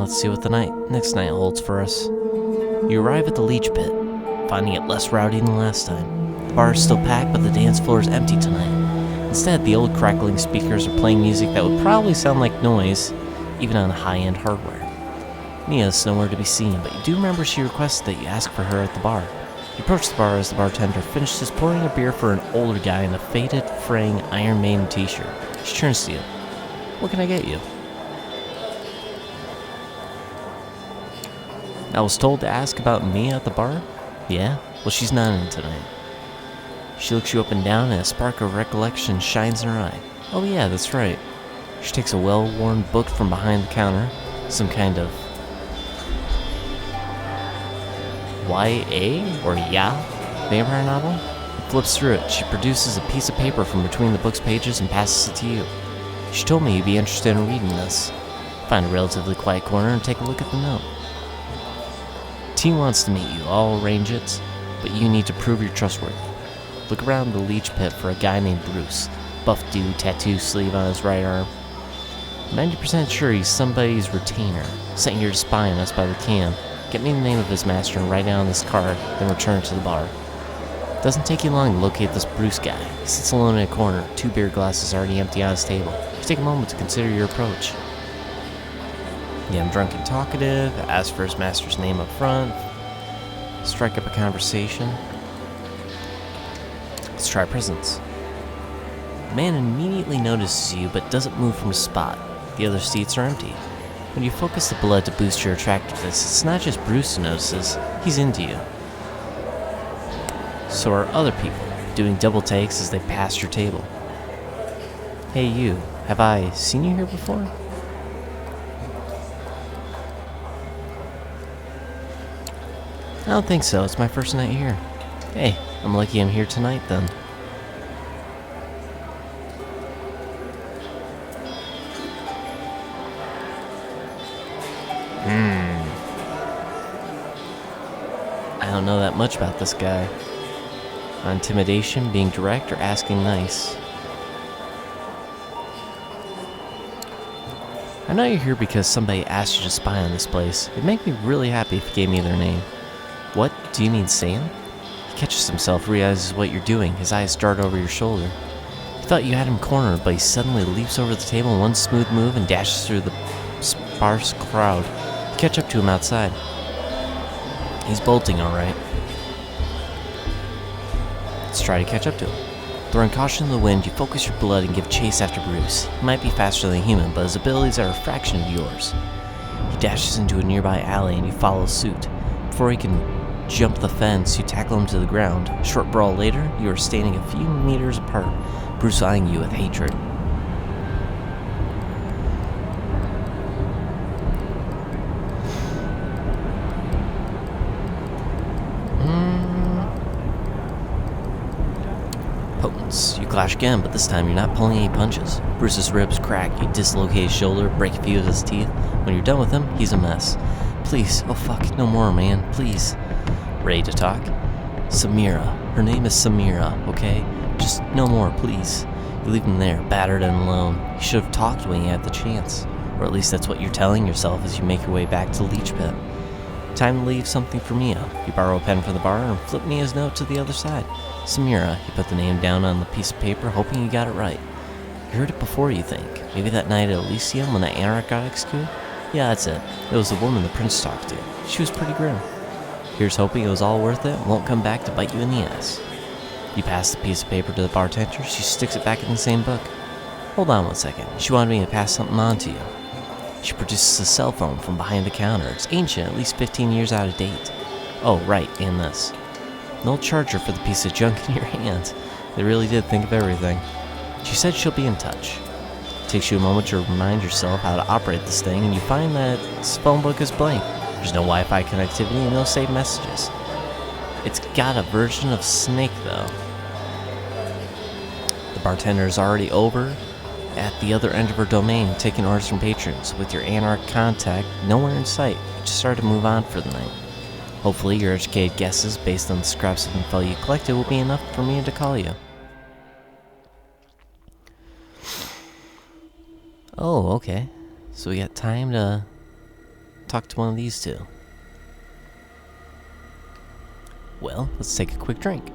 let's see what the next night holds for us. You arrive at the Leech Pit, finding it less rowdy than last time. The bar is still packed, but the dance floor is empty tonight. Instead, the old crackling speakers are playing music that would probably sound like noise, even on high-end hardware. Mia's nowhere to be seen, but you do remember she requested that you ask for her at the bar. You approach the bar as the bartender finishes pouring a beer for an older guy in a faded, fraying Iron Maiden t-shirt. She turns to you. What can I get you? I was told to ask about Mia at the bar? Yeah? Well, she's not in tonight. She looks you up and down and a spark of recollection shines in her eye. Oh yeah, that's right. She takes a well-worn book from behind the counter, some kind of YA or YA vampire novel. It flips through it. She produces a piece of paper from between the book's pages and passes it to you. She told me you'd be interested in reading this. Find a relatively quiet corner and take a look at the note. Team wants to meet you. I'll arrange it, but you need to prove you're trustworthy. Look around the Leech Pit for a guy named Bruce. Buff dude, tattoo sleeve on his right arm. 90% sure he's somebody's retainer, sent here to spy on us by the cam. Get me the name of his master and write it on this card, then return it to the bar. Doesn't take you long to locate this Bruce guy. He sits alone in a corner, 2 beer glasses already empty on his table. You take a moment to consider your approach. Yeah, I'm drunk and talkative, ask for his master's name up front, strike up a conversation. Let's try presence. The man immediately notices you but doesn't move from his spot. The other seats are empty. When you focus the blood to boost your attractiveness, it's not just Bruce who notices, he's into you. So are other people, doing double takes as they pass your table. Hey you, have I seen you here before? I don't think so, it's my first night here. Hey, I'm lucky I'm here tonight then. I don't know that much about this guy. On intimidation, being direct, or asking nice. I know you're here because somebody asked you to spy on this place. It'd make me really happy if you gave me their name. What? Do you mean Sam? He catches himself, realizes what you're doing. His eyes dart over your shoulder. You thought you had him cornered, but he suddenly leaps over the table in one smooth move and dashes through the sparse crowd. You catch up to him outside. He's bolting, alright. Let's try to catch up to him. Throwing caution to the wind, you focus your blood and give chase after Bruce. He might be faster than a human, but his abilities are a fraction of yours. He dashes into a nearby alley and you follow suit. Before he can jump the fence, you tackle him to the ground. A short brawl later, you are standing a few meters apart, Bruce eyeing you with hatred. Potence. You clash again, but this time you're not pulling any punches. Bruce's ribs crack, you dislocate his shoulder, break a few of his teeth. When you're done with him, he's a mess. Please, oh fuck, no more, man, please. Ready to talk? Samira. Her name is Samira, okay? Just no more, please. You leave him there, battered and alone. You should have talked when you had the chance. Or at least that's what you're telling yourself as you make your way back to the Leech Pit. Time to leave something for Mia. You borrow a pen from the bar and flip Mia's note to the other side. Samira, you put the name down on the piece of paper, hoping you got it right. You heard it before, you think. Maybe that night at Elysium when the Anarch got executed? Yeah, that's it. It was the woman the prince talked to. She was pretty grim. Here's hoping it was all worth it and won't come back to bite you in the ass. You pass the piece of paper to the bartender. She sticks it back in the same book. Hold on one second. She wanted me to pass something on to you. She produces a cell phone from behind the counter. It's ancient, at least 15 years out of date. Oh, right, and this. An old charger for the piece of junk in your hand. They really did think of everything. She said she'll be in touch. It takes you a moment to remind yourself how to operate this thing, and you find that its phone book is blank. There's no Wi-Fi connectivity and no saved messages. It's got a version of Snake, though. The bartender is already over at the other end of her domain, taking orders from patrons. With your Anarch contact nowhere in sight, you just start to move on for the night. Hopefully your educated guesses based on the scraps of info you collected will be enough for me to call you. Oh, okay. So we got time to talk to one of these two. Well, let's take a quick drink.